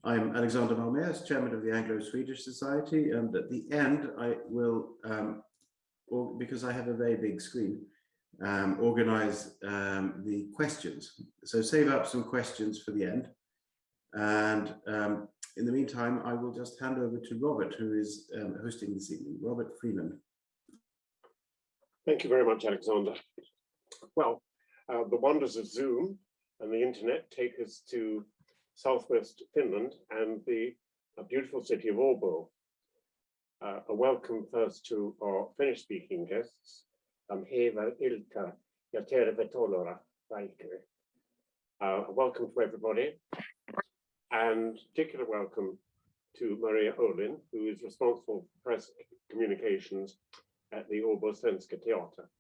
I'm Alexander Malmers, Chairman of the Anglo-Swedish Society, and at the end I will, because I have a very big screen, organize the questions. So save up some questions for the end. And in the meantime, I will just hand over to Robert, who is hosting this evening. Robert Freeland. Thank you very much, Alexander. Well, the wonders of Zoom and the internet take us to southwest Finland and the beautiful city of Åbo. A welcome first to our Finnish-speaking guests. Hyvää iltaa ja tervetuloa kaikille. Welcome to everybody, and particular welcome to Maria Olin, who is responsible for press communications at the Åbo Svenska Theater,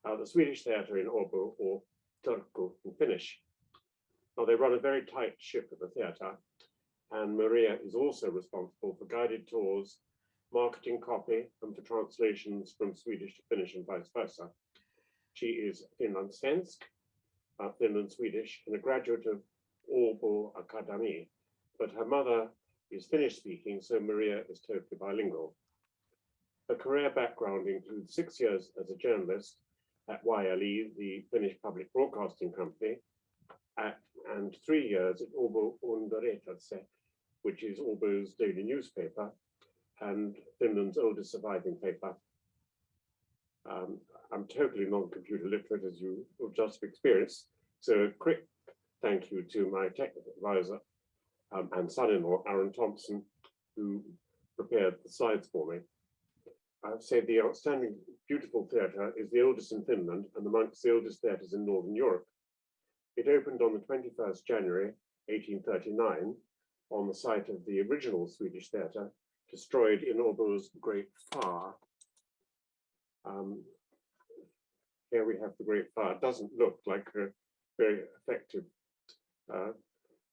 the Swedish theatre in Åbo, or Turku in Finnish. Now, they run a very tight ship at the theatre, and Maria is also responsible for guided tours, marketing copy, and for translations from Swedish to Finnish and vice versa. She is Finlandssvensk, Finland Swedish, and a graduate of Åbo Akademi, but her mother is Finnish speaking, so Maria is totally bilingual. Her career background includes 6 years as a journalist at YLE, the Finnish public broadcasting company, and 3 years at Åbo Underrättelse, which is Åbo's daily newspaper and Finland's oldest surviving paper. I'm totally non-computer literate, as you will just experience, so a quick thank you to my technical advisor and son-in-law, Aaron Thompson, who prepared the slides for me. I've said the outstanding, beautiful theatre is the oldest in Finland and amongst the oldest theatres in Northern Europe. It opened on the 21st January 1839 on the site of the original Swedish theatre, destroyed in Åbo's Great Fire. Here we have the Great Fire. It doesn't look like a very effective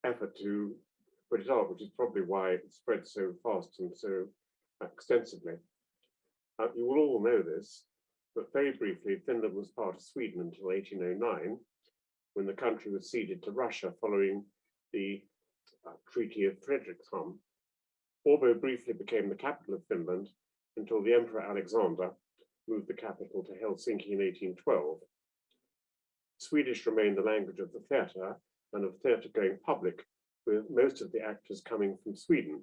effort to put it out, which is probably why it spread so fast and so extensively. You will all know this, but very briefly, Finland was part of Sweden until 1809, when the country was ceded to Russia following the Treaty of Fredrikshamn. Åbo briefly became the capital of Finland until the Emperor Alexander moved the capital to Helsinki in 1812. Swedish remained the language of the theatre and of theatre going public, with most of the actors coming from Sweden.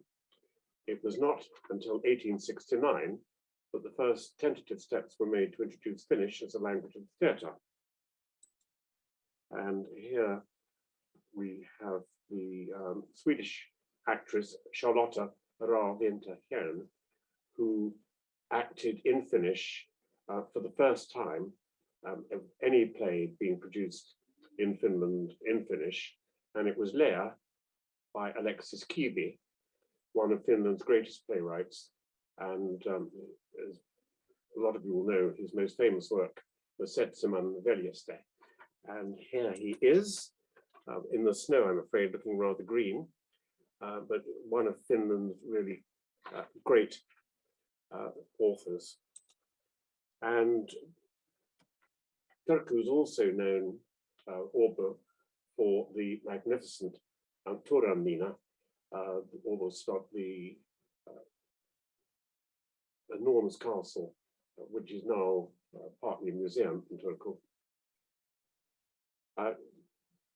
It was not until 1869 that the first tentative steps were made to introduce Finnish as a language of the theatre. And here we have the Swedish actress Charlotta Ravintohjelm, who acted in Finnish for the first time of any play being produced in Finland in Finnish, and it was Lear by Alexis Kivi, one of Finland's greatest playwrights, and as a lot of you will know, his most famous work was Seitsemän veljestä. And here he is, in the snow, I'm afraid, looking rather green, but one of Finland's really great authors. And Turku is also known, Åbo, for the magnificent Turun Linna, almost the enormous castle, which is now partly a museum in Turku.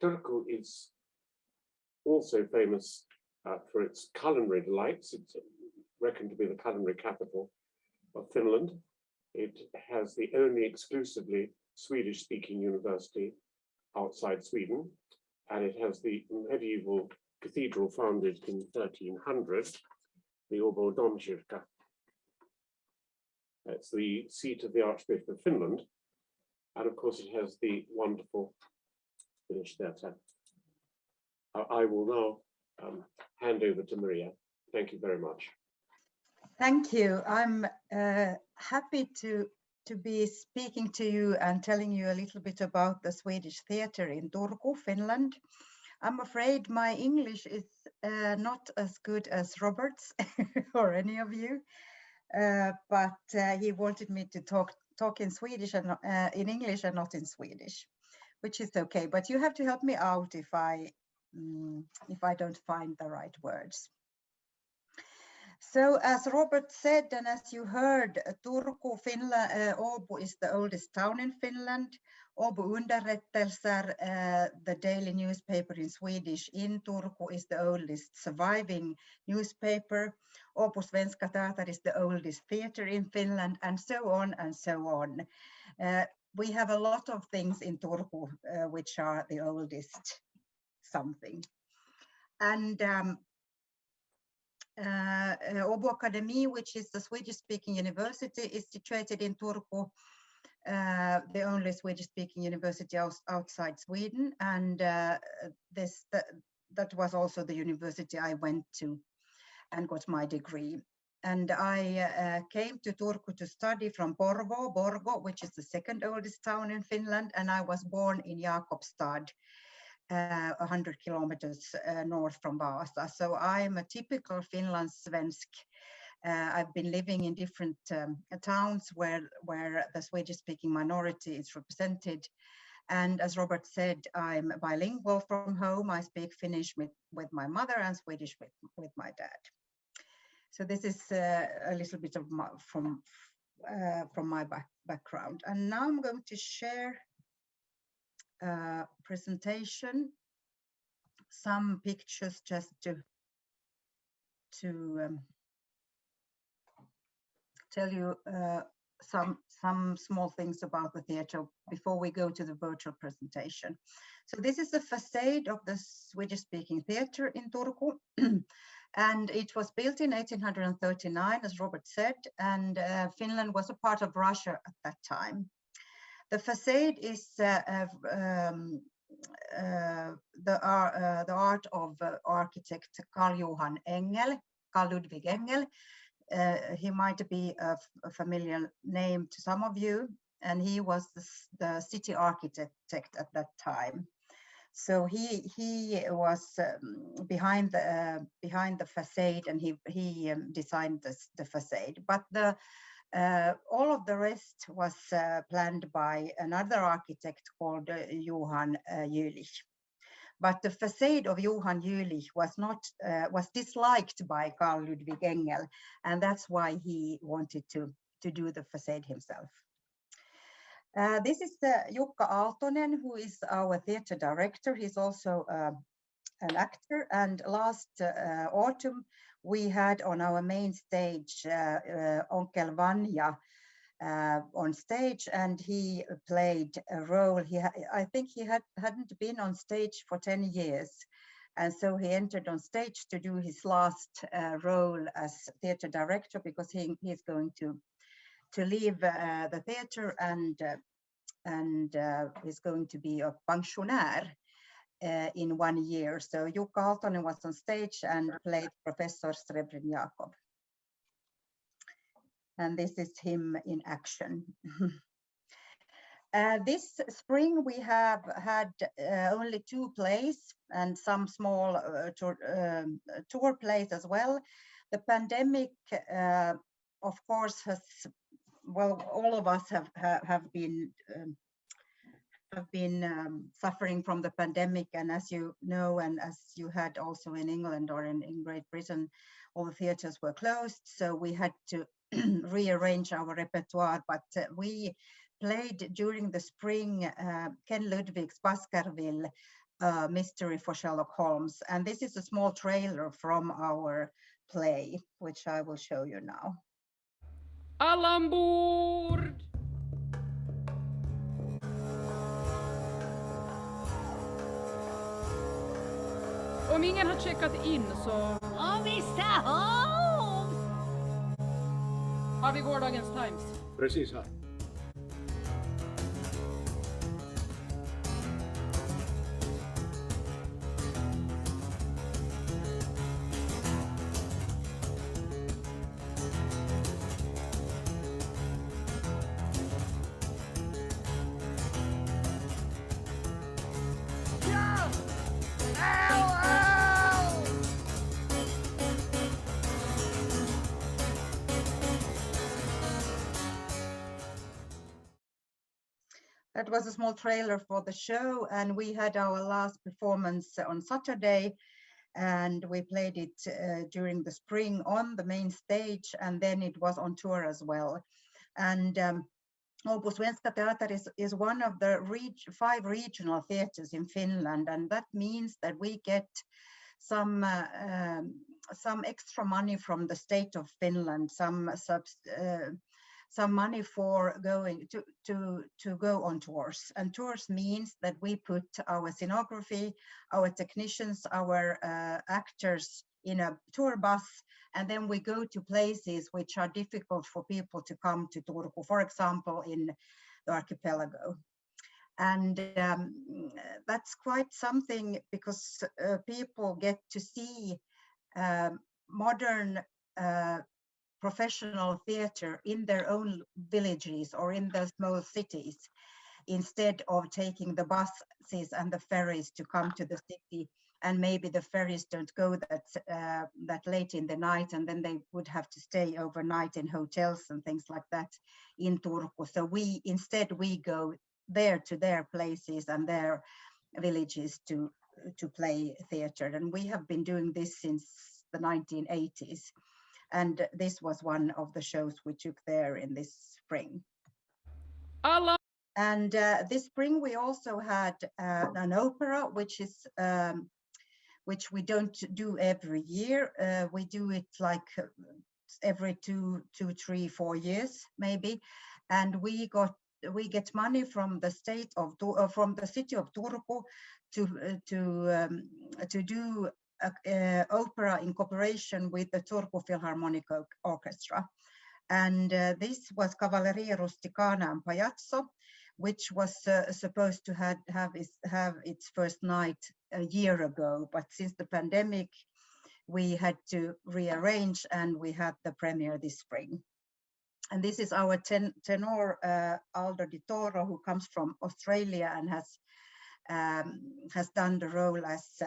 Turku is also famous for its culinary delights. It's reckoned to be the culinary capital of Finland. It has the only exclusively Swedish-speaking university outside Sweden, and it has the medieval cathedral founded in 1300, the Åbo Domkyrka. It's the seat of the Archbishop of Finland, and of course it has the wonderful Finnish theatre. I will now hand over to Maria. Thank you very much. Thank you. I'm happy to be speaking to you and telling you a little bit about the Swedish theatre in Turku, Finland. I'm afraid my English is not as good as Robert's or any of you, but he wanted me to talk in Swedish and in English and not in Swedish, which is okay. But you have to help me out if I if I don't find the right words. So as Robert said, and as you heard, Turku, Finland, Åbo is the oldest town in Finland. Åbo Underrättelser, the daily newspaper in Swedish in Turku, is the oldest surviving newspaper. Åbo Svenska Theater is the oldest theater in Finland, and so on and so on. We have a lot of things in Turku which are the oldest something. And Åbo Akademi, which is the Swedish-speaking university, is situated in Turku, the only Swedish-speaking university outside Sweden. And that was also the university I went to and got my degree. And I came to Turku to study from Borgo, which is the second oldest town in Finland. And I was born in Jakobstad, 100 kilometers north from Vaasa. So I'm a typical Finlandssvensk. I've been living in different towns where the Swedish-speaking minority is represented. And as Robert said, I'm bilingual from home. I speak Finnish with my mother and Swedish with my dad. So this is a little bit of from my background. And now I'm going to share presentation, some pictures just to tell you some small things about the theatre before we go to the virtual presentation. So this is the facade of the Swedish-speaking theatre in Turku. And it was built in 1839, as Robert said, and Finland was a part of Russia at that time. The facade is the art of architect Carl Ludvig Engel. He might be a familiar name to some of you, and he was the city architect at that time. So he was behind the facade, and he designed the facade. But all of the rest was planned by another architect called Johan Jülich. But the facade of Johan Jülich was disliked by Carl Ludvig Engel, and that's why he wanted to do the facade himself. This is Jukka Aaltonen, who is our theatre director. He's also an actor, and last autumn we had on our main stage Onkel Vanja on stage, and he played a role. I think he hadn't been on stage for 10 years, and so he entered on stage to do his last role as theatre director, because he's going to leave the theatre and he's going to be a pensionär in 1 year. So Jukka Aaltonen was on stage and played Professor Srebrin Jakob. And this is him in action. This spring we have had only 2 plays and some small tour plays as well. The pandemic, of course, all of us have been suffering from the pandemic, and as you know, and as you had also in England or in Great Britain, all the theatres were closed, so we had to rearrange our repertoire. But we played during the spring Ken Ludwig's Baskerville, Mystery for Sherlock Holmes, and this is a small trailer from our play, which I will show you now. Alla ombord! Om ingen har checkat in så... Mr. Holmes! Har vi gårdagens Times? Precis här. That was a small trailer for the show, and we had our last performance on Saturday, and we played it during the spring on the main stage, and then it was on tour as well. And Åbo Svenska Theater is one of the 5 regional theaters in Finland, and that means that we get some extra money from the state of Finland, some money for going to go on tours. And tours means that we put our scenography, our technicians, our actors in a tour bus, and then we go to places which are difficult for people to come to Turku, for example, in the archipelago. And that's quite something, because people get to see modern professional theater in their own villages or in the small cities, instead of taking the buses and the ferries to come to the city. And maybe the ferries don't go that late in the night, and then they would have to stay overnight in hotels and things like that in Turku. So we go there to their places and their villages to play theater. And we have been doing this since the 1980s. And this was one of the shows we took there in this spring. And this spring we also had an opera, which we don't do every year. We do it like every 2, 3, 4 years maybe. And we get money from the state of from the city of Turku to do opera in cooperation with the Turku Philharmonic Orchestra. And this was Cavallaria Rustica and Palazzo, which was supposed to have its first night a year ago, but since the pandemic we had to rearrange, and we had the premiere this spring. And this is our tenor Aldo Di Toro, who comes from Australia and has done the role as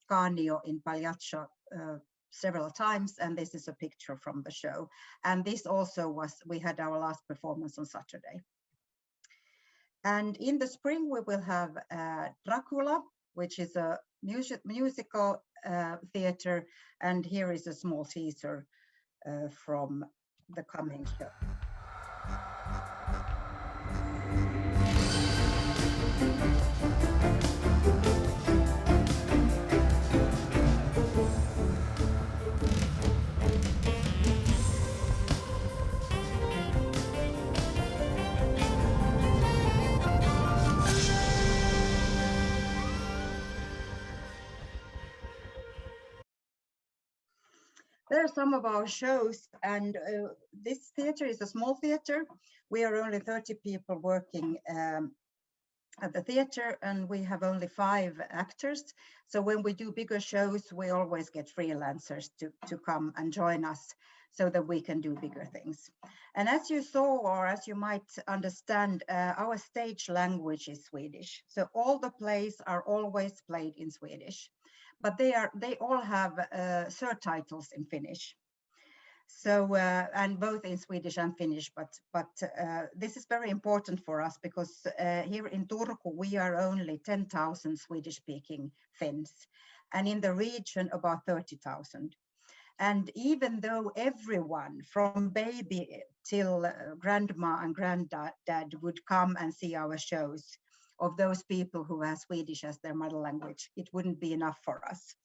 Canio in Pagliaccio several times, and this is a picture from the show. And this also we had our last performance on Saturday. And in the spring we will have Dracula, which is a musical theater, and here is a small teaser from the coming show. There are some of our shows, and this theater is a small theater. We are only 30 people working at the theater, and we have only 5 actors. So when we do bigger shows, we always get freelancers to come and join us so that we can do bigger things. And as you saw, or as you might understand, our stage language is Swedish. So all the plays are always played in Swedish. But they all have surtitles in Finnish. So and both in Swedish and Finnish. But this is very important for us, because here in Turku we are only 10,000 Swedish-speaking Finns, and in the region about 30,000. And even though everyone from baby till grandma and granddad would come and see our shows, of those people who have Swedish as their mother language, it wouldn't be enough for us.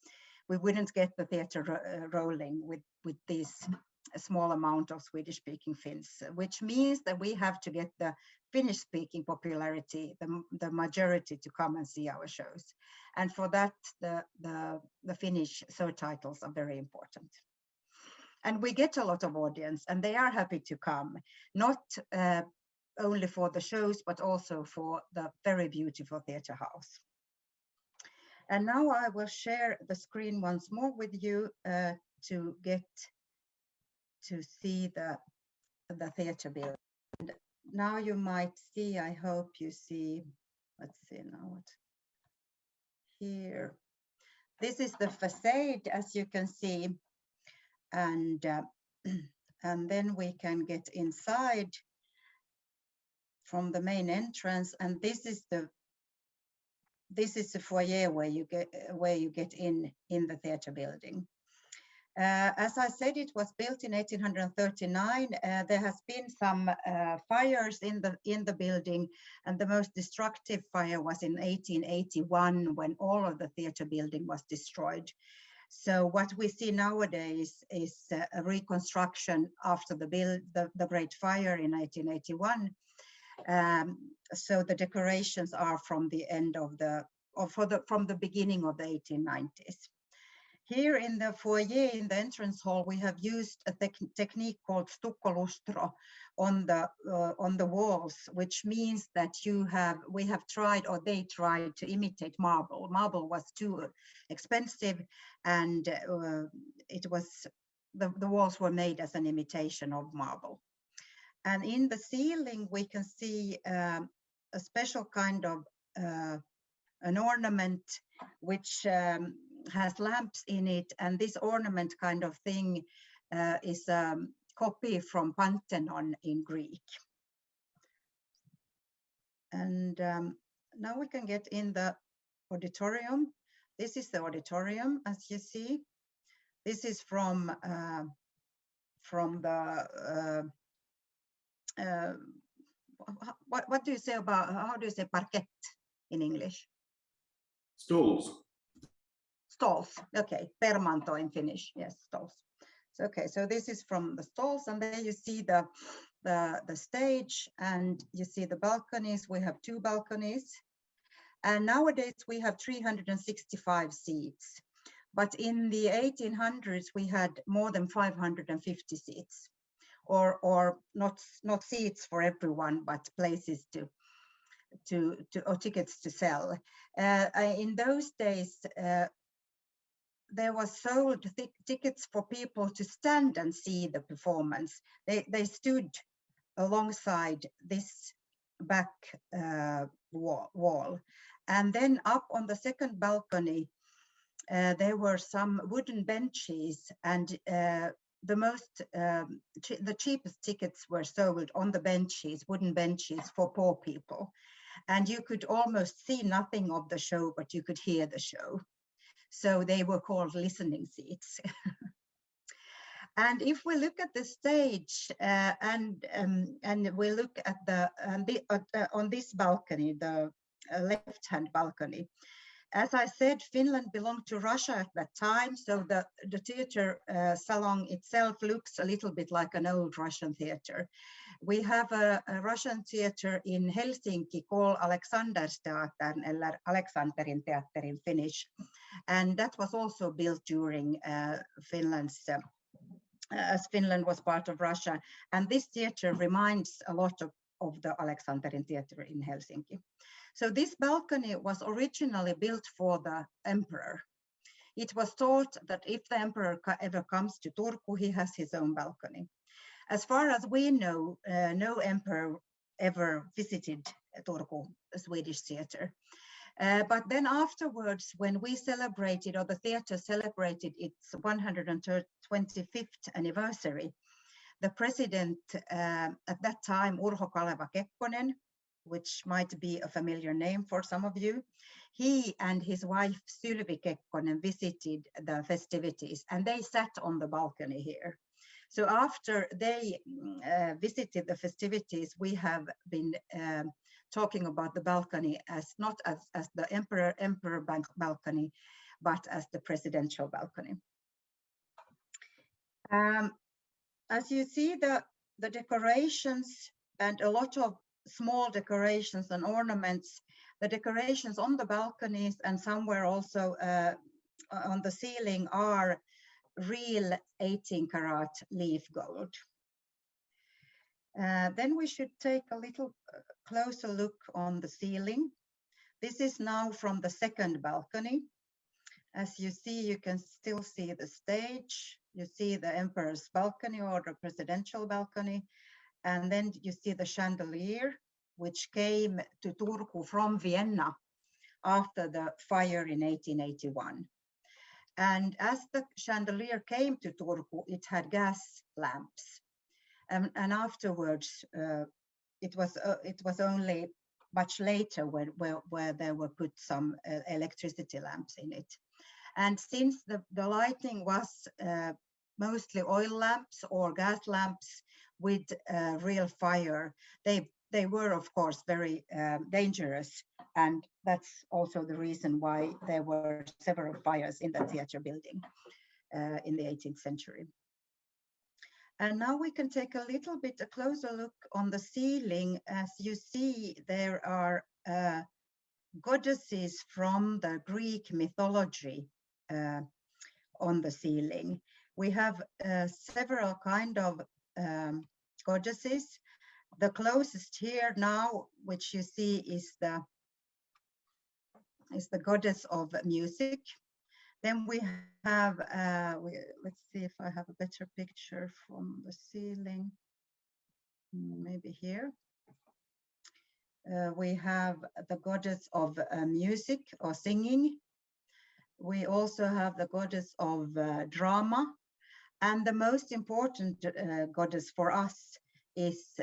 We wouldn't get the theater rolling with this small amount of Swedish-speaking Finns, which means that we have to get the Finnish-speaking popularity, the majority, to come and see our shows. And for that, the Finnish subtitles are very important. And we get a lot of audience, and they are happy to come, not only for the shows, but also for the very beautiful theater house. And now I will share the screen once more with you to get to see the theater building. And now you might see, I hope you see, let's see now what, here. This is the facade, as you can see, and then we can get inside. the main entrance, and this is the foyer where you get in the theatre building. As I said, it was built in 1839. There has been some fires in the building, and the most destructive fire was in 1881 when all of the theatre building was destroyed. So what we see nowadays is a reconstruction after the Great Fire in 1881. So the decorations are from the end of from the beginning of the 1890s. Here in the foyer, in the entrance hall, we have used a technique called stukkolustro on the walls, which means that we have tried, or they tried, to imitate marble. Marble was too expensive, and the walls were made as an imitation of marble. And in the ceiling, we can see a special kind of an ornament which has lamps in it, and this ornament kind of thing is a copy from Pantheon in Greek. And now we can get in the auditorium. This is the auditorium, as you see. This is from the what do you say about, how do you say parquet in English? Stalls. Stalls, okay, permanto in Finnish, yes, stalls. So, okay, so this is from the stalls, and there you see the stage, and you see the balconies. We have 2 balconies, and nowadays we have 365 seats, but in the 1800s we had more than 550 seats, or not seats for everyone, but places or tickets to sell. In those days, there was sold tickets for people to stand and see the performance. They stood alongside this back wall. And then up on the second balcony, there were some wooden benches, and the cheapest tickets were sold on the benches, wooden benches for poor people. And you could almost see nothing of the show, but you could hear the show. So they were called listening seats. And if we look at the stage and we look at on this balcony, the left-hand balcony, as I said, Finland belonged to Russia at that time, so the theater salon itself looks a little bit like an old Russian theater. We have a Russian theater in Helsinki called Alexandersteatern, eller Aleksanterin teater in Finnish, and that was also built during Finland's, as Finland was part of Russia, and this theater reminds a lot of the Aleksanterin theater in Helsinki. So this balcony was originally built for the emperor. It was thought that if the emperor ever comes to Turku, he has his own balcony. As far as we know, no emperor ever visited Turku, a Swedish theater. But then afterwards, when we celebrated, or the theater celebrated its 125th anniversary, the president at that time, Urho Kaleva Kekkonen, which might be a familiar name for some of you, he and his wife Sylvi Kekkonen visited the festivities, and they sat on the balcony here. So after they visited the festivities, we have been talking about the balcony as not as the emperor balcony, but as the presidential balcony. As you see, the decorations and a lot of small decorations and ornaments, the decorations on the balconies and somewhere also on the ceiling are real 18-karat leaf gold. Then we should take a little closer look on the ceiling. This is now from the second balcony. As you see, you can still see the stage. You see the emperor's balcony or the presidential balcony. And then you see the chandelier, which came to Turku from Vienna after the fire in 1881. And as the chandelier came to Turku, it had gas lamps. And afterwards, it was only much later where there were put some electricity lamps in it. And since the lighting was mostly oil lamps or gas lamps with real fire, they were of course very dangerous, and that's also the reason why there were several fires in the theatre building in the 18th century. And now we can take a little bit a closer look on the ceiling. As you see, there are goddesses from the Greek mythology on the ceiling. We have several kind of goddesses. The closest here now, which you see, is the goddess of music. Then we have, let's see if I have a better picture from the ceiling. Maybe here. We have the goddess of music or singing. We also have the goddess of drama. And the most important goddess for us is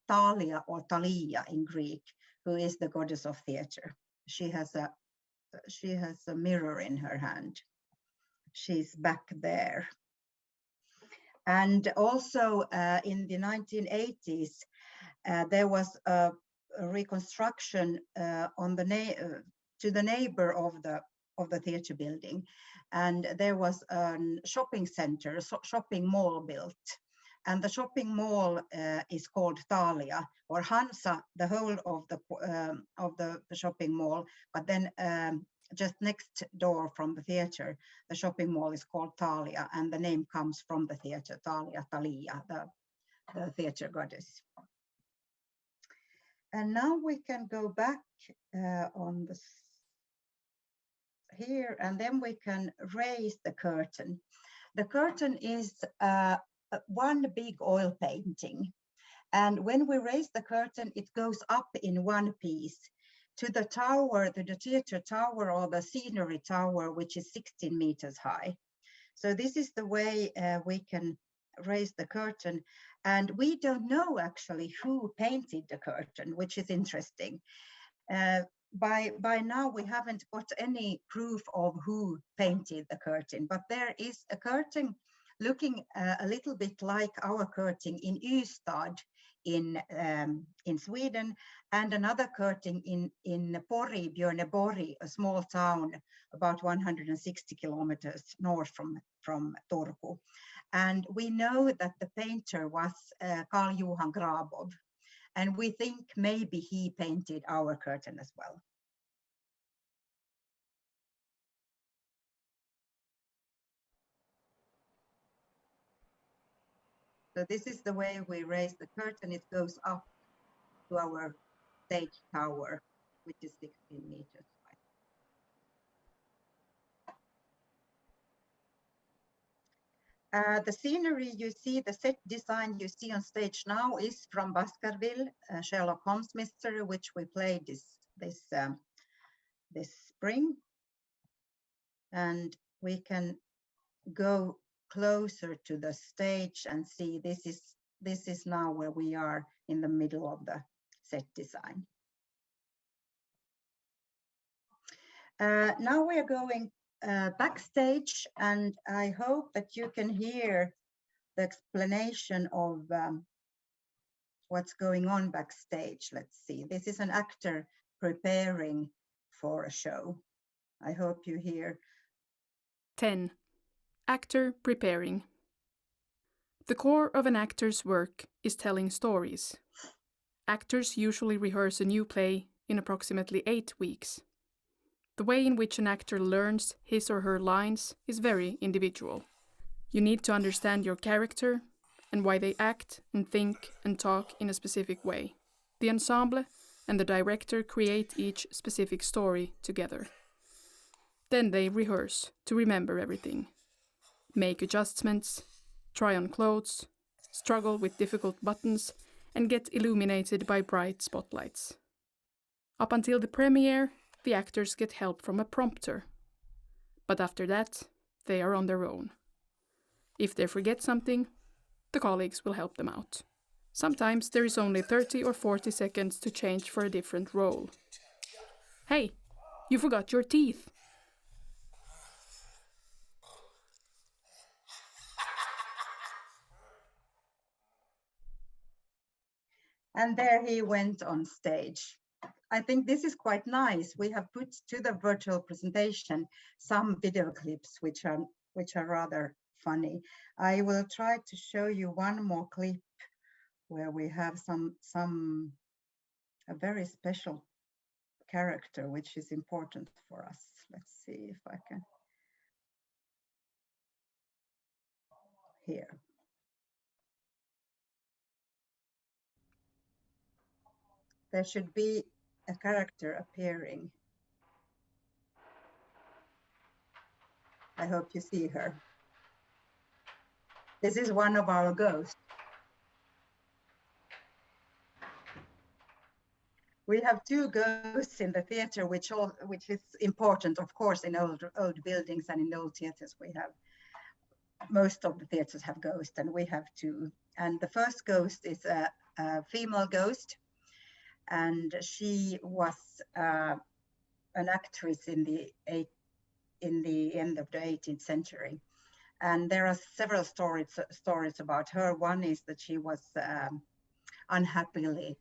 Thalia or Thalia in Greek, who is the goddess of theatre. She has a mirror in her hand. She's back there. And also in the 1980s, there was a reconstruction on the to the neighbor of the theatre building, and there was a shopping center, shopping mall built. And the shopping mall is called Thalia or Hansa, the whole of the shopping mall. But then just next door from the theatre, the shopping mall is called Thalia, and the name comes from the theatre, Thalia, the theatre goddess. And now we can go back on the here, and then we can raise the curtain. The curtain is one big oil painting. And when we raise the curtain, it goes up in one piece to the tower, to the theater tower or the scenery tower, which is 16 meters high. So this is the way we can raise the curtain. And we don't know actually who painted the curtain, which is interesting. By now, we haven't got any proof of who painted the curtain, but there is a curtain looking a little bit like our curtain in Ystad in Sweden, and another curtain in Pori, Björneborg, a small town about 160 kilometers north from Turku. And we know that the painter was Carl Johan Grabov, and we think maybe he painted our curtain as well. So this is the way we raise the curtain. It goes up to our stage tower, which is 16 meters high. The scenery you see, the set design you see on stage now is from Baskerville, Sherlock Holmes mystery, which we played this spring. And we can go closer to the stage and see this is now where we are in the middle of the set design. Now we are going backstage, and I hope that you can hear the explanation of what's going on backstage. Let's see. This is an actor preparing for a show. I hope you hear. 10. Actor preparing. The core of an actor's work is telling stories. Actors usually rehearse a new play in approximately 8 weeks. The way in which an actor learns his or her lines is very individual. You need to understand your character and why they act and think and talk in a specific way. The ensemble and the director create each specific story together. Then they rehearse to remember everything. Make adjustments, try on clothes, struggle with difficult buttons, and get illuminated by bright spotlights. Up until the premiere, the actors get help from a prompter. But after that, they are on their own. If they forget something, the colleagues will help them out. Sometimes there is only 30 or 40 seconds to change for a different role. Hey, you forgot your teeth! And there he went on stage. I think this is quite nice. We have put to the virtual presentation some video clips which are rather funny. I will try to show you one more clip where we have a very special character which is important for us. Let's see if I can. Here. There should be a character appearing. I hope you see her. This is one of our ghosts. We have two ghosts in the theater, which is important, of course, in old buildings and in old theaters. We have, most of the theaters have ghosts, and we have two. And the first ghost is a female ghost, and she was an actress in the end of the 18th century. And there are several stories about her. One is that she was unhappily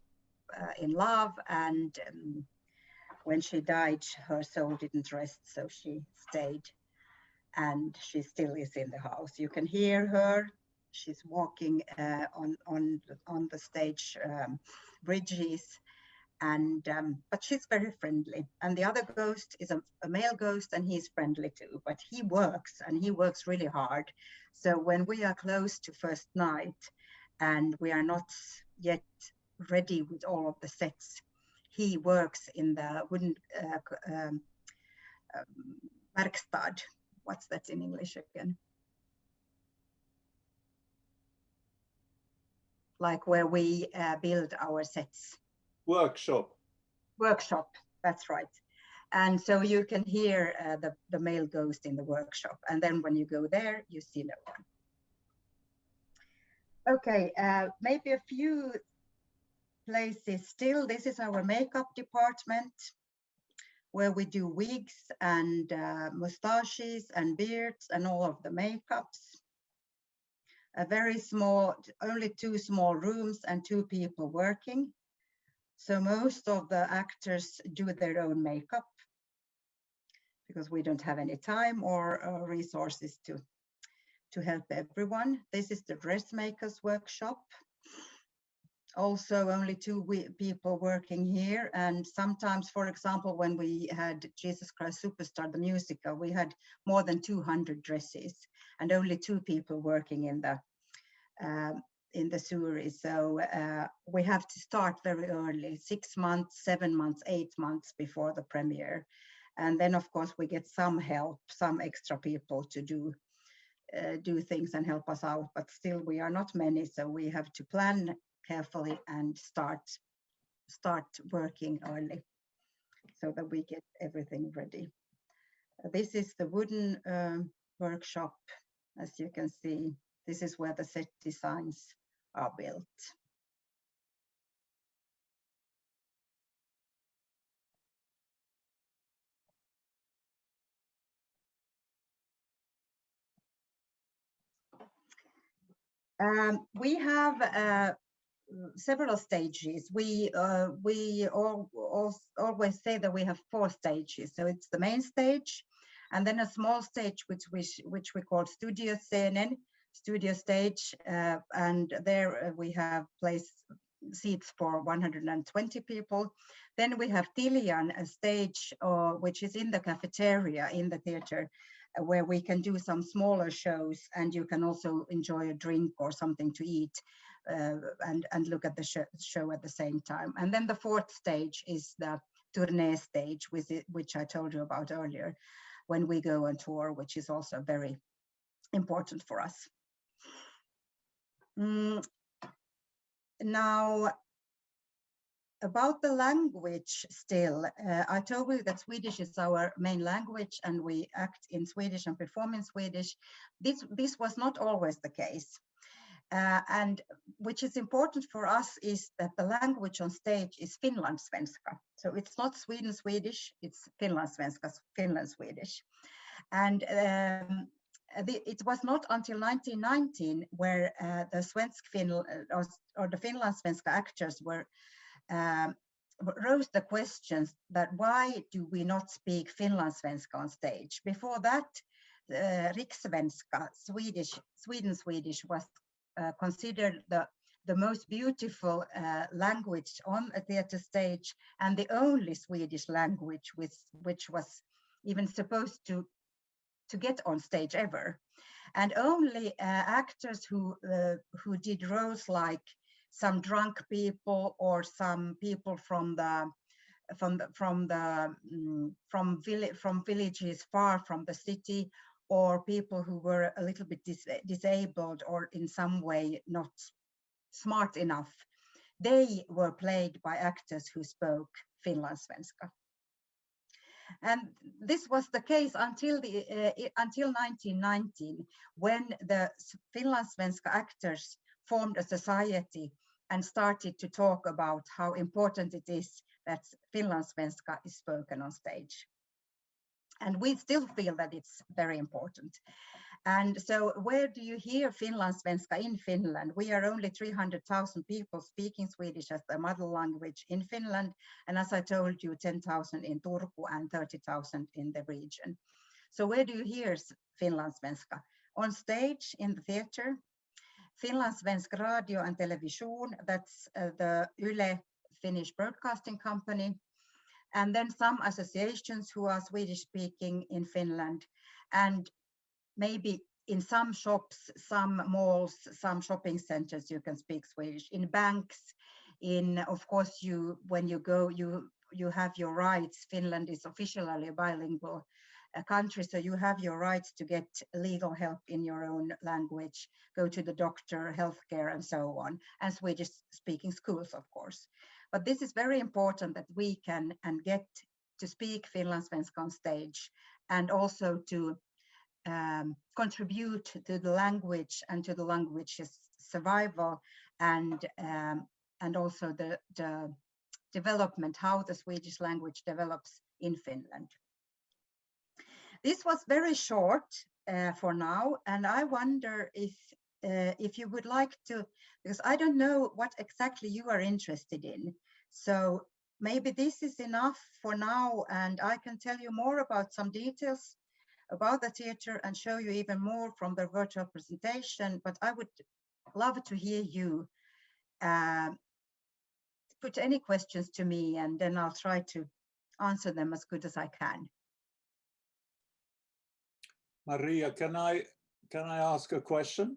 in love, and when she died, her soul didn't rest, so she stayed, and she still is in the house. You can hear her. She's walking on the stage bridges, and but she's very friendly. And the other ghost is a male ghost, and he's friendly too, but he works, and he works really hard. So when we are close to first night and we are not yet ready with all of the sets, he works in the wooden Verkstad. What's that in English again? Like where we build our sets. Workshop. Workshop, that's right. And so you can hear the male ghost in the workshop. And then when you go there, you see no one. Okay, maybe a few places still. This is our makeup department, where we do wigs and mustaches and beards and all of the makeups. A very small, only 2 small rooms and 2 people working. So most of the actors do their own makeup because we don't have any time or resources to help everyone. This is the Dressmakers Workshop. Also only 2 people working here. And sometimes, for example, when we had Jesus Christ Superstar, the musical, we had more than 200 dresses and only 2 people working in the series. So we have to start very early, 6 months, 7 months, 8 months before the premiere. And then of course we get some help, some extra people to do things and help us out, but still we are not many, so we have to plan carefully and start working early so that we get everything ready. This is the wooden workshop. As you can see, this is where the set designs are built. We have several stages. We always say that we have 4 stages. So it's the main stage, and then a small stage which we call studio stage, and there we have seats for 120 people. Then we have Tiljan, a stage which is in the cafeteria in the theater, where we can do some smaller shows, and you can also enjoy a drink or something to eat and look at the show at the same time. And then the 4th stage is the tournée stage, which I told you about earlier, when we go on tour, which is also very important for us. Now, about the language still, I told you that Swedish is our main language and we act in Swedish and perform in Swedish. This was not always the case. And which is important for us is that the language on stage is Finlandssvenska. So it's not Swedish, it's Finlandssvenska, Finland-Swedish. And it was not until 1919 where the the Finlandssvenska actors rose the questions that why do we not speak Finlandssvenska on stage? Before that, Rikssvenska, Swedish was considered the most beautiful language on a theater stage, and the only Swedish language which was even supposed to get on stage ever. And only actors who did roles like some drunk people or some people from villages far from the city, or people who were a little bit disabled or in some way not smart enough, they were played by actors who spoke Finlandssvenska. And this was the case until 1919, when the Finlandssvenska actors formed a society and started to talk about how important it is that Finlandssvenska is spoken on stage. And we still feel that it's very important. And so where do you hear Finlandssvenska in Finland? We are only 300,000 people speaking Swedish as the mother language in Finland. And as I told you, 10,000 in Turku and 30,000 in the region. So where do you hear Finlandssvenska? On stage, in the theater, Finlandssvensk Radio and Television, that's the Yle Finnish broadcasting company. And then some associations who are Swedish speaking in Finland, and maybe in some shops, some malls, some shopping centers, you can speak Swedish. In banks, of course, when you go, you have your rights. Finland is officially a bilingual country, so you have your rights to get legal help in your own language, go to the doctor, healthcare, and so on, and Swedish speaking schools, of course. But this is very important that we can and get to speak Finlandssvenska on stage, and also to contribute to the language and to the language's survival, and also the development, how the Swedish language develops in Finland. This was very short for now, and I wonder if you would like to, because I don't know what exactly you are interested in. So maybe this is enough for now, and I can tell you more about some details about the theater and show you even more from the virtual presentation. But I would love to hear you put any questions to me, and then I'll try to answer them as good as I can. Maria, can I ask a question?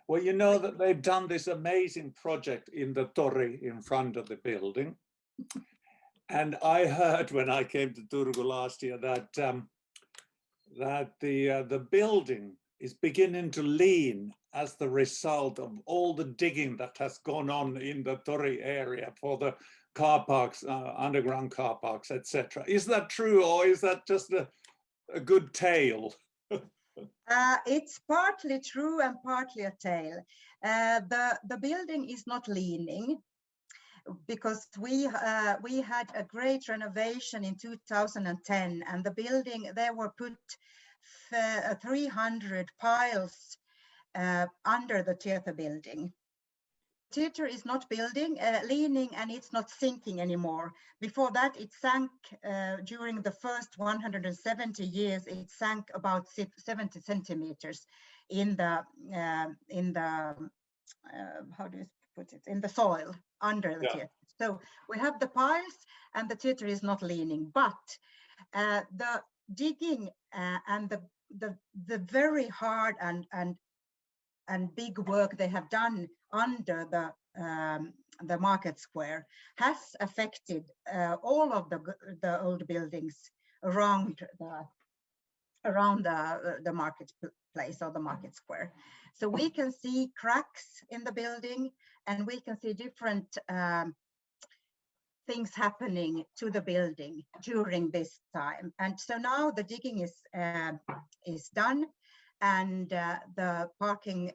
Well, you know that they've done this amazing project in the Tori in front of the building. And I heard when I came to Turku last year that the building is beginning to lean as the result of all the digging that has gone on in the Tori area for the car parks, underground car parks, etc. Is that true, or is that just a good tale? It's partly true and partly a tale. The building is not leaning, because we had a great renovation in 2010, and the building, there were put 300 piles under the theater building. Theater is not leaning, and it's not sinking anymore. Before that, it sank during the first 170 years. It sank about 70 centimeters in the how do you put it, in the soil under the theater. So we have the piles, and the theater is not leaning. But the digging and the very hard and big work they have done under the market square has affected all of the old buildings around the marketplace or the market square. So we can see cracks in the building, and we can see different things happening to the building during this time. And so now the digging is done, and the parking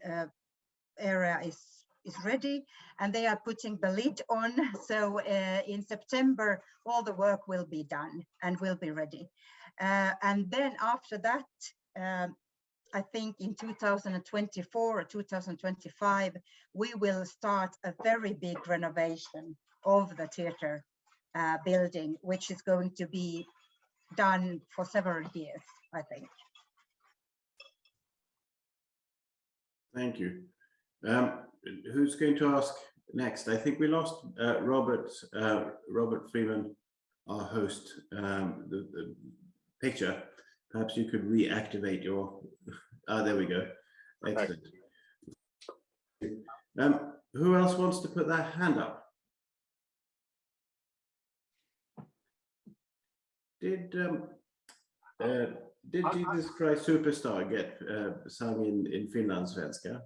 area is ready, and they are putting the lid on. So in September, all the work will be done and will be ready. And then after that, I think in 2024 or 2025, we will start a very big renovation of the theatre building, which is going to be done for several years, I think. Thank you. Who's going to ask next? I think we lost Robert Freeman, our host, the picture. Perhaps you could reactivate your, there we go. Excellent. Who else wants to put their hand up? Did Jesus Christ Superstar get sung in Finlandssvenska?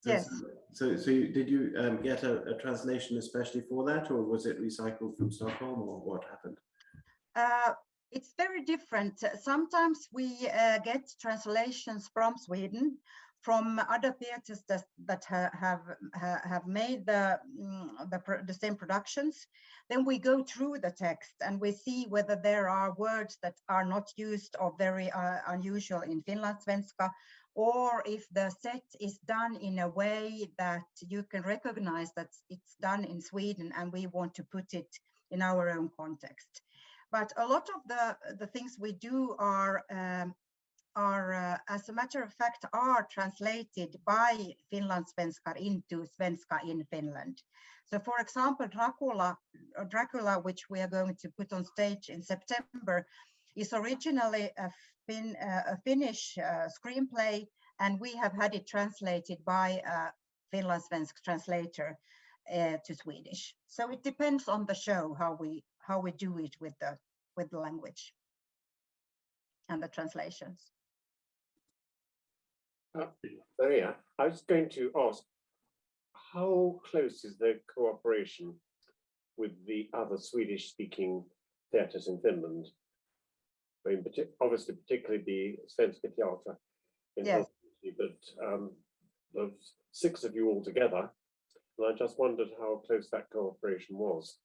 Yes. So did you get a translation especially for that, or was it recycled from Stockholm, or what happened? It's very different. Sometimes we get translations from Sweden, from other theatres that have made the same productions. Then we go through the text and we see whether there are words that are not used or very unusual in Finlandssvenska, or if the set is done in a way that you can recognize that it's done in Sweden and we want to put it in our own context. But a lot of the things we do are as a matter of fact, are translated by Finlandssvenskar into Svenska in Finland. So for example, Dracula, which we are going to put on stage in September, is originally a Finnish screenplay, and we have had it translated by a Finlandssvensk translator to Swedish. So it depends on the show how we do it with the language and the translations. Maria, I was going to ask, how close is the cooperation with the other Swedish-speaking theatres in Finland? I mean, obviously, particularly the Svenska Theatre in Helsinki, but there's 6 of you all together, and I just wondered how close that cooperation was.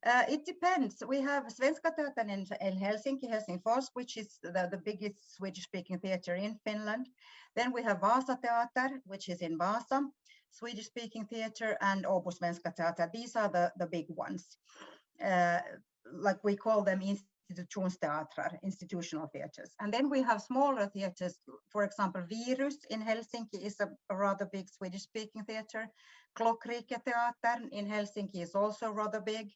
It depends. We have Svenska Theater in Helsinki, Helsingfors, which is the biggest Swedish-speaking theatre in Finland. Then we have Vasa Theater, which is in Vasa, Swedish-speaking theatre, and Åbo Svenska Theater. These are the big ones. Like we call them institutionsteatrar, institutional theatres. And then we have smaller theatres. For example, Virus in Helsinki is a rather big Swedish-speaking theatre. Klokkrike Theater in Helsinki is also rather big.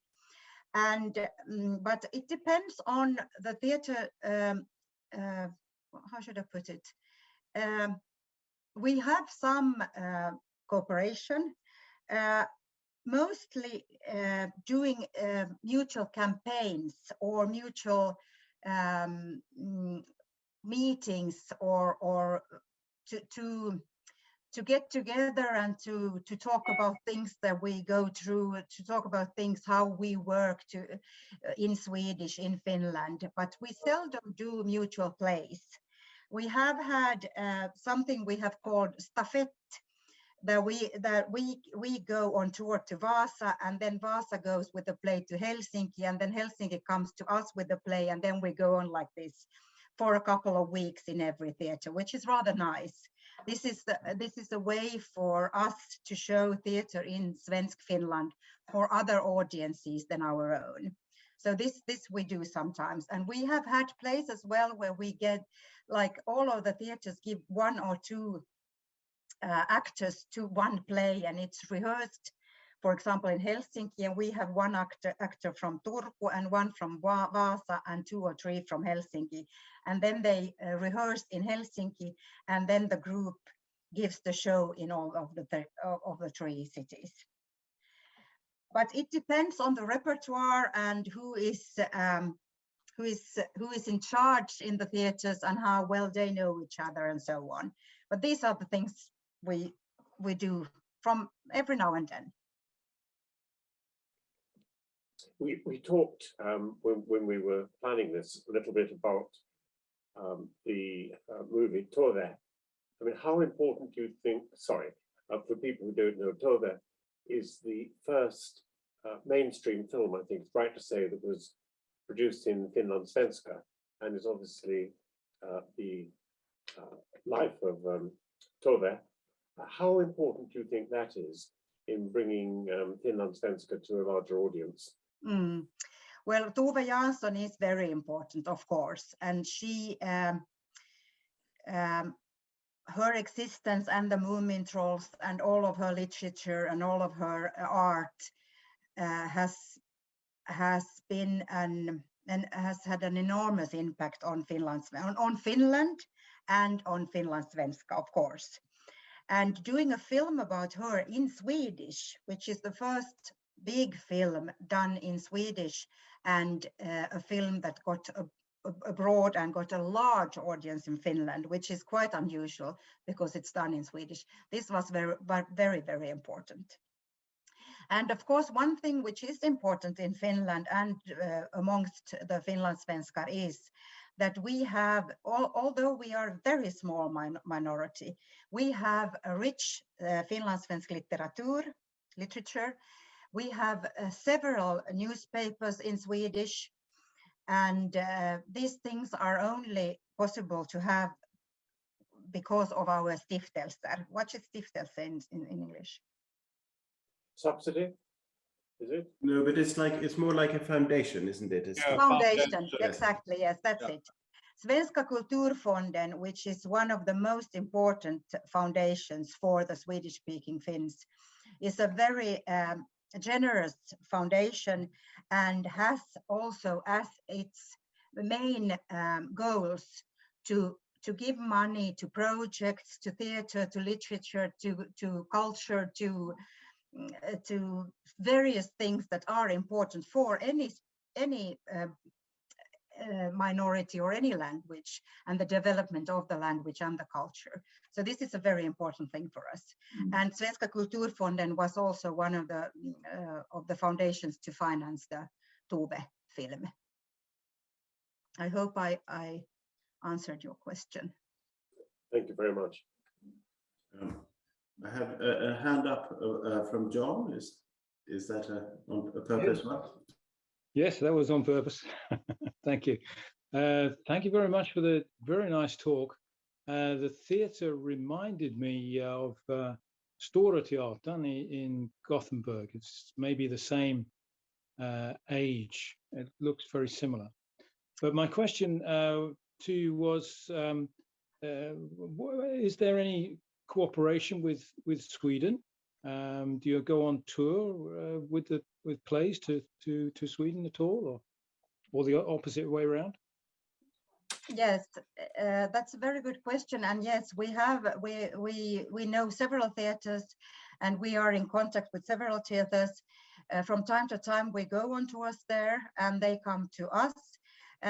And but it depends on the theatre. How should I put it? We have some cooperation, mostly doing mutual campaigns or mutual meetings, or to get together and to talk about things that we go through, to talk about things how we work in Swedish in Finland, but we seldom do mutual plays. We have had something we have called stafette, that we go on tour to Vasa, and then Vasa goes with the play to Helsinki, and then Helsinki comes to us with the play, and then we go on like this for a couple of weeks in every theatre, which is rather nice. This is a way for us to show theatre in Svensk Finland for other audiences than our own. So this we do sometimes, and we have had plays as well where we get, like, all of the theatres give 1 or 2 actors to one play, and it's rehearsed. For example, in Helsinki, and we have 1 actor from Turku and 1 from Vasa and 2 or 3 from Helsinki. And then they rehearse in Helsinki, and then the group gives the show in all of the 3 cities. But it depends on the repertoire and who is in charge in the theatres and how well they know each other and so on. But these are the things we do from every now and then. We talked when we were planning this a little bit about the movie Tore, I mean, how important do you think, for people who don't know, Turku is the first mainstream film, I think it's right to say, that was produced in Finland Svenska, and is obviously the life of Turku. How important do you think that is in bringing Finland Svenska to a larger audience? Well, Tove Jansson is very important, of course, and she, her existence and the Moomin Trolls and all of her literature and all of her art has been and has had an enormous impact on Finland and on Finland Svenska, of course. And doing a film about her in Swedish, which is the first big film done in Swedish, and a film that got abroad and got a large audience in Finland, which is quite unusual because it's done in Swedish. This was very, very important. And of course, one thing which is important in Finland and amongst the Finland Svenskar is that we have, although we are a very small minority, we have a rich Finlandssvensk literature. We have several newspapers in Swedish, and these things are only possible to have because of our stiftelser. What is stiftelse in English? Subsidy, is it? No, but it's more like a foundation, isn't it? It's Foundation, exactly, yes, that's it. Svenska Kulturfonden, which is one of the most important foundations for the Swedish-speaking Finns, is a very generous foundation and has also as its main goals to give money to projects, to theater, to literature, to culture, to various things that are important for any minority or any language, and the development of the language and the culture. So this is a very important thing for us. And Svenska Kulturfonden was also one of the foundations to finance the Tove film. I hope I answered your question. Thank you very much. I have a hand up from John. Is that on purpose? Yes. Yes, that was on purpose. Thank you. Thank you very much for the very nice talk. The theatre reminded me of Stora Teatern in Gothenburg. It's maybe the same age. It looks very similar. But my question to you was, is there any cooperation with Sweden? Do you go on tour with plays to Sweden at all, or the opposite way around? Yes, that's a very good question. And yes, we know several theaters, and we are in contact with several theaters. From time to time, we go on tours there, and they come to us.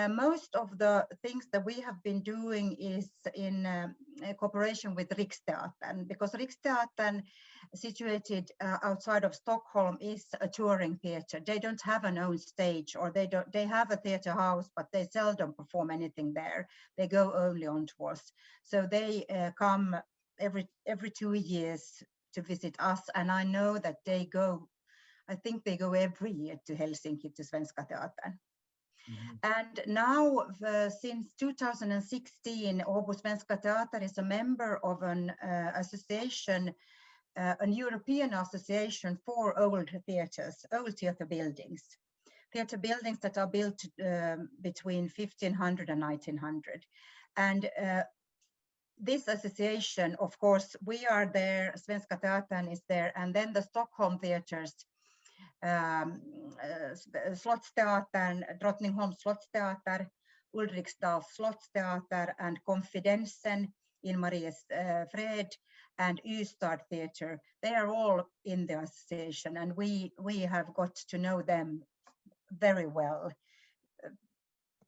Most of the things that we have been doing is in cooperation with Riksteatern, because Riksteatern, situated outside of Stockholm, is a touring theatre. They don't have an own stage, or they have a theatre house, but they seldom perform anything there. They go only on tours. So they come every 2 years to visit us, and I know that they go. I think they go every year to Helsinki to Svenska Teatern. And now, since 2016, Åbo Svenska Theater is a member of an association, an European association for old theatres, old theatre buildings that are built between 1500 and 1900. And this association, of course, we are there, Svenska Teatern is there, and then the Stockholm theatres, Slottsteatern, Drottningholm Slottsteater, Ulriksdal Slottsteater, and Confidensen in Marias Fred, and Ystad Theatre. They are all in the association, and we have got to know them very well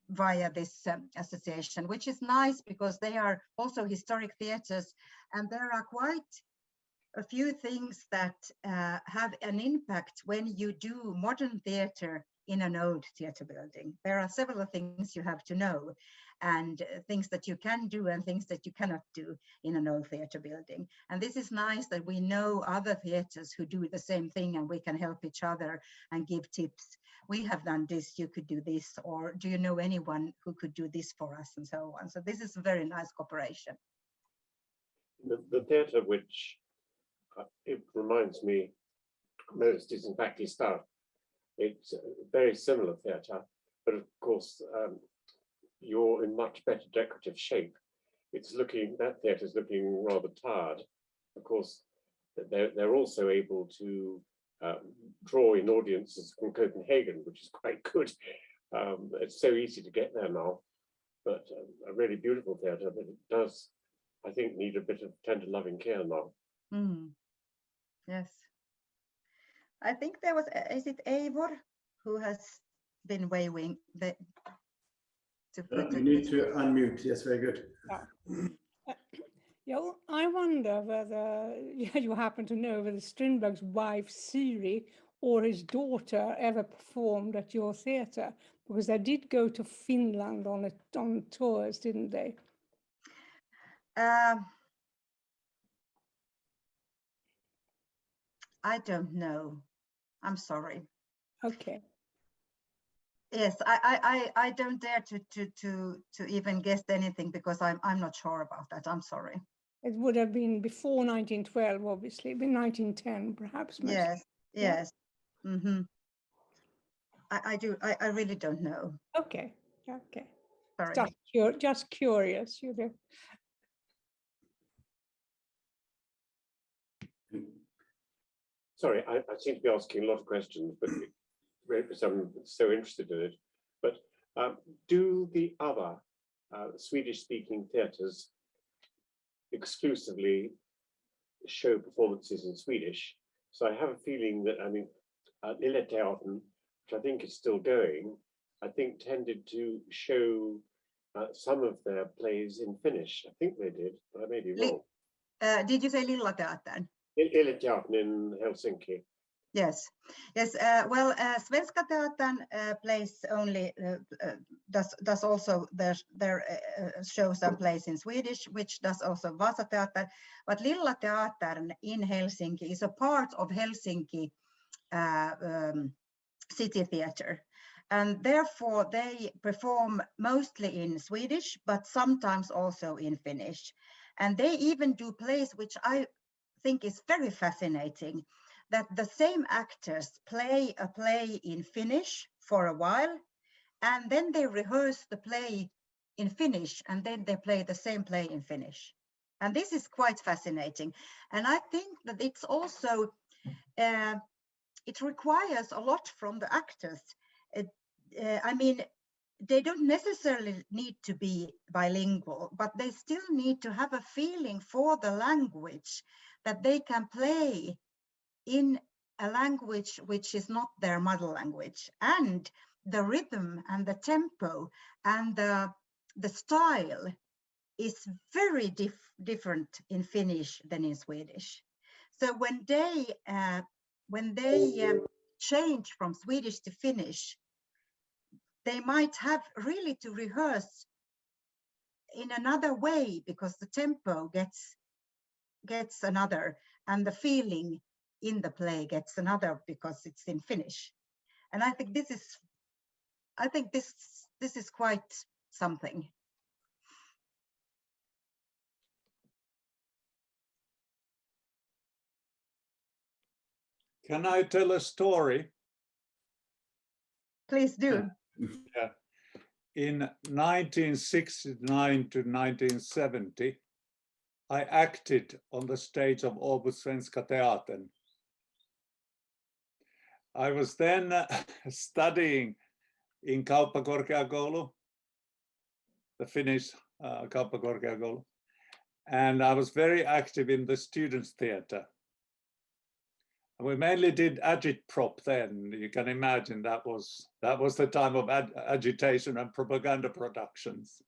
via this association, which is nice because they are also historic theatres, and there are quite a few things that have an impact when you do modern theatre in an old theatre building. There are several things you have to know. and things that you can do and things that you cannot do in an old theatre building. And this is nice that we know other theatres who do the same thing, and we can help each other and give tips. We have done this, you could do this, or do you know anyone who could do this for us, and so on. So this is a very nice cooperation. The theatre which it reminds me most is in fact Facade. It's a very similar theatre, but of course you're in much better decorative shape. That theatre is looking rather tired. Of course, they're also able to draw in audiences from Copenhagen, which is quite good. It's so easy to get there now, but a really beautiful theatre, but it does, I think, need a bit of tender loving care now. Yes. I think there was, is it Eivor who has been waving the... You need to unmute, yes, very good. Yeah, I wonder whether you happen to know whether Strindberg's wife Siri or his daughter ever performed at your theatre, because they did go to Finland on tours, didn't they? I don't know. I'm sorry. Okay. Yes, I don't dare to even guess anything, because I'm not sure about that. I'm sorry. It would have been before 1912, obviously, been 1910, perhaps. Yes, yes. Yeah. I really don't know. Okay, okay. Sorry. Just curious, you know. Sorry, I seem to be asking a lot of questions, but because I'm so interested in it. But do the other Swedish-speaking theatres exclusively show performances in Swedish? So I have a feeling that, I mean, Lilla Teatern, which I think is still going, I think tended to show some of their plays in Finnish. I think they did, but I may be wrong. Did you say Lilla Teatern? Lilla Teatern in Helsinki. Yes, yes. Well, Svenska Theatern plays only does also their shows and plays in Swedish, which does also Vasa Theater. But Lilla Teatern in Helsinki is a part of Helsinki City Theatre, and therefore they perform mostly in Swedish, but sometimes also in Finnish. And they even do plays, which I think is very fascinating, that the same actors play a play in Finnish for a while, and then they rehearse the play in Finnish, and then they play the same play in Finnish. And this is quite fascinating. And I think that it's also, it requires a lot from the actors. I mean, they don't necessarily need to be bilingual, but they still need to have a feeling for the language, that they can play in a language which is not their mother language, and the rhythm and the tempo and the style is very different in Finnish than in Swedish. So when they change from Swedish to Finnish, they might have really to rehearse in another way, because the tempo gets another, and the feeling in the play gets another, because it's in Finnish. And I think this is quite something. Can I tell a story? Please do. Yeah. In 1969 to 1970, I acted on the stage of Åbo Svenska Theater. I was then studying in Kauppakorkeakoulu, the Finnish Kauppakorkeakoulu, and I was very active in the students' theatre. We mainly did agitprop then. You can imagine that was the time of agitation and propaganda productions.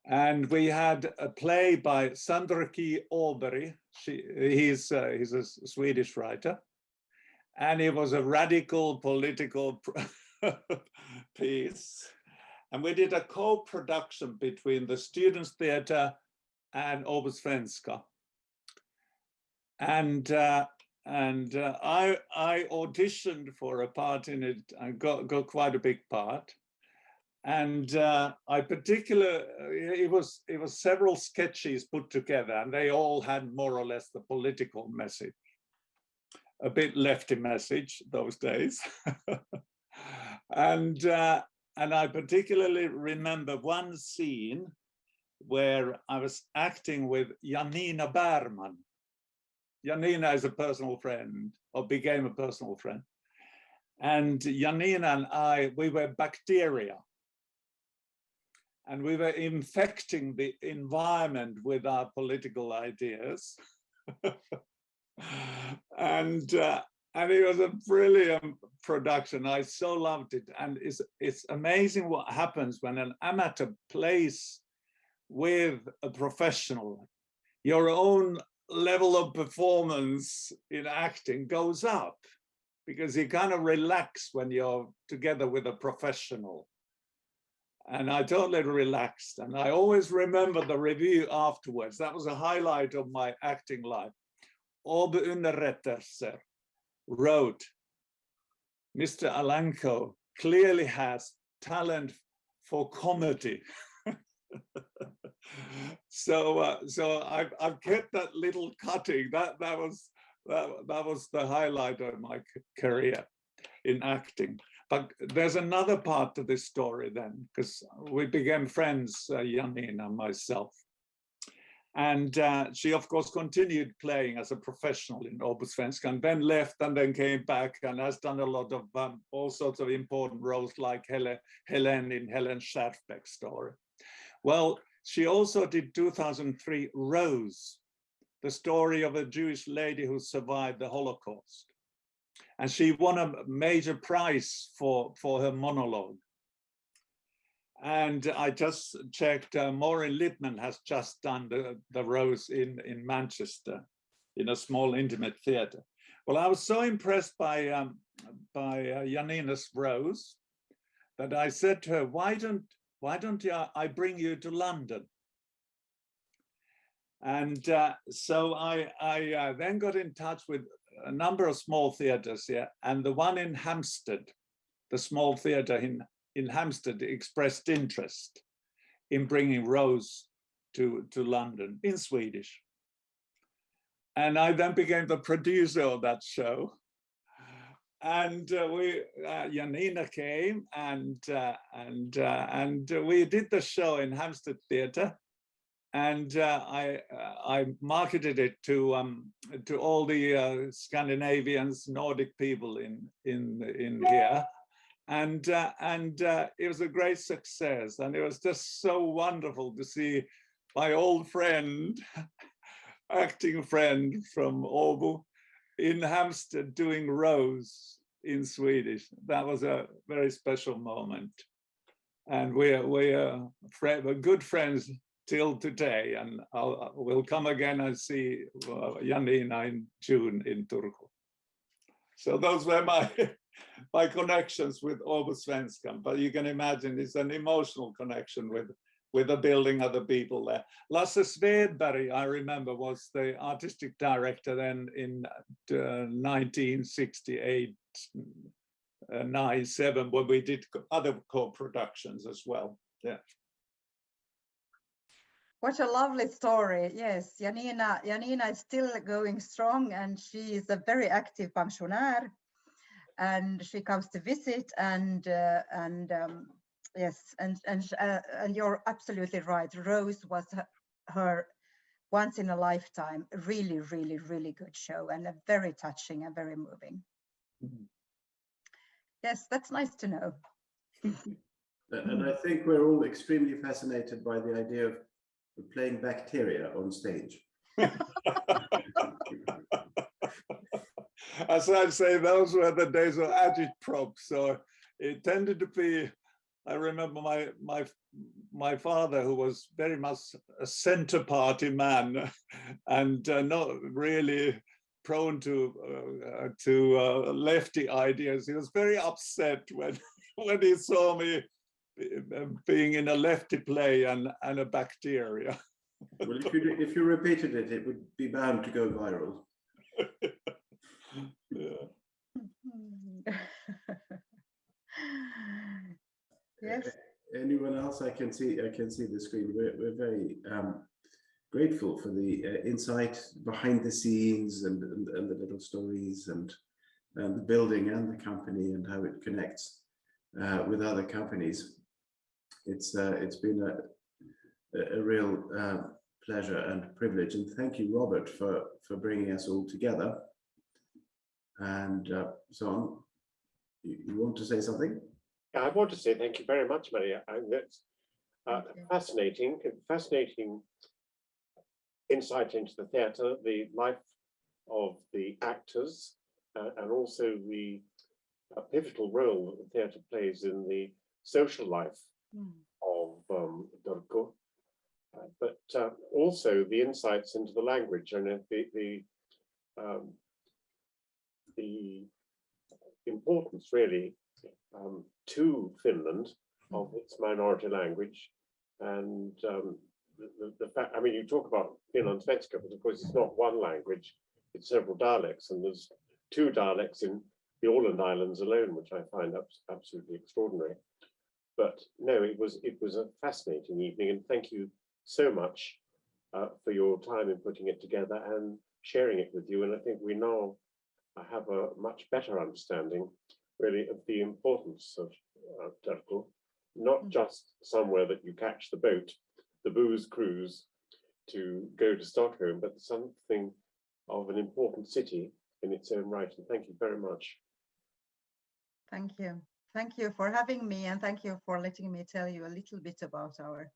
And we had a play by Sandra-Ki Åberg. He's a Swedish writer, and it was a radical political piece. And we did a co-production between the Students' Theatre and Åbo Svenska. And I auditioned for a part in it and got quite a big part. And it was several sketches put together, and they all had more or less the political message, a bit lefty message those days. And I particularly remember one scene where I was acting with Janina Bergman. Janina is a personal friend, or became a personal friend. And Janina and we were bacteria. And we were infecting the environment with our political ideas. And it was a brilliant production. I so loved it. And it's amazing what happens when an amateur plays with a professional. Your own level of performance in acting goes up because you kind of relax when you're together with a professional. And I totally relaxed. And I always remember the review afterwards. That was a highlight of my acting life. Åbo Underrättelse wrote, Mr. Alanko clearly has talent for comedy. So I've kept that little cutting. That was the highlight of my career in acting. But there's another part to this story then, because we became friends, Janina and myself. And she, of course, continued playing as a professional in Åbo Svenska, and then left and then came back and has done a lot of all sorts of important roles like Helen in Helen Schärfbeck's story. Well, she also did 2003 Rose, the story of a Jewish lady who survived the Holocaust. And she won a major prize for her monologue. And I just checked, Maureen Lipman has just done the Rose in Manchester in a small intimate theatre. Well, I was so impressed by Janina's Rose that I said to her, why don't I bring you to London? And so I then got in touch with a number of small theatres here, and the one in Hampstead, the small theatre in Hampstead, expressed interest in bringing Rose to London in Swedish. And I then became the producer of that show. And Janina came and we did the show in Hampstead Theatre. And I marketed it to all the Scandinavians, Nordic people in here, and it was a great success. And it was just so wonderful to see my old friend, acting friend from Åbo, in Hampstead doing Rose in Swedish. That was a very special moment, and we're good friends till today, and we'll come again and see Janina in June in Turku. So those were my connections with Åbo Svenska, but you can imagine it's an emotional connection with the building of the people there. Lasse Svedberg, I remember, was the artistic director then in 1968, 97, when we did other co-productions as well. Yeah. What a lovely story. Yes, Janina is still going strong, and she is a very active pensionär, and she comes to visit, and yes, and you're absolutely right. Rose was her once in a lifetime, really, really, really good show, and a very touching and very moving. Mm-hmm. Yes, that's nice to know. And I think we're all extremely fascinated by the idea of playing bacteria on stage. As I say, those were the days of agitprop, so it tended to be. I remember my father, who was very much a center party man, and not really prone to lefty ideas. He was very upset when he saw me being in a lefty play and a bacteria. Well, if you repeated it, it would be bound to go viral. Yeah. Yes. Anyone else? I can see the screen. We're very grateful for the insight behind the scenes and the little stories and the building and the company and how it connects with other companies. It's been a real pleasure and privilege, and thank you, Robert, for bringing us all together. And so on. You want to say something? I want to say thank you very much, Maria. And that's fascinating insight into the theatre, the life of the actors, and also the pivotal role that the theatre plays in the social life of Turku, but also the insights into the language and the importance, really, to Finland of its minority language, and the fact, I mean, you talk about Finland-Svenska, but of course it's not one language, it's several dialects, and there's 2 dialects in the Åland Islands alone, which I find absolutely extraordinary. But no, it was a fascinating evening, and thank you so much for your time in putting it together and sharing it with you. And I think we now have a much better understanding, really, of the importance of Turku, not just somewhere that you catch the boat, the booze cruise to go to Stockholm, but something of an important city in its own right. And thank you very much. Thank you. Thank you for having me, and thank you for letting me tell you a little bit about our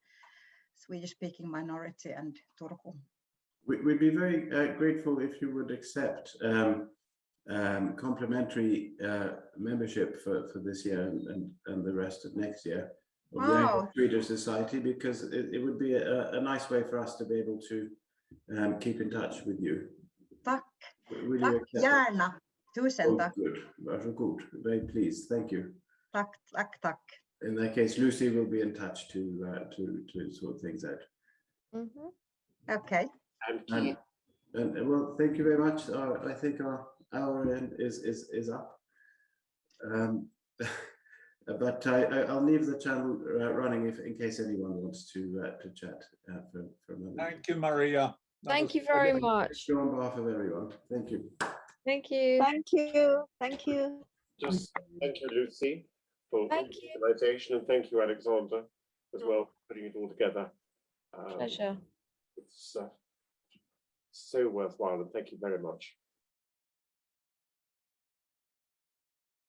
Swedish-speaking minority and Turku. We'd be very grateful if you would accept complimentary membership for this year and the rest of next year of the Anglo-Swedish Society, because it would be a nice way for us to be able to keep in touch with you. Tack. Will you Tack accept gärna. Tusen Oh, tack. good. Varsågod. Very pleased. Thank you. Tack, tack, tack. In that case, Lucy will be in touch to sort things out. Okay. And well, thank you very much. I think our hour is up. But I'll leave the channel running in case anyone wants to chat for a moment. Thank you, Maria. Thank you very much. On behalf of everyone, thank you. Thank you. Thank you. Thank you. just thank you, Lucy, for Thank you. the organisation, and thank you, Alexander, as well, for putting it all together. Pleasure. It's so worthwhile, and thank you very much.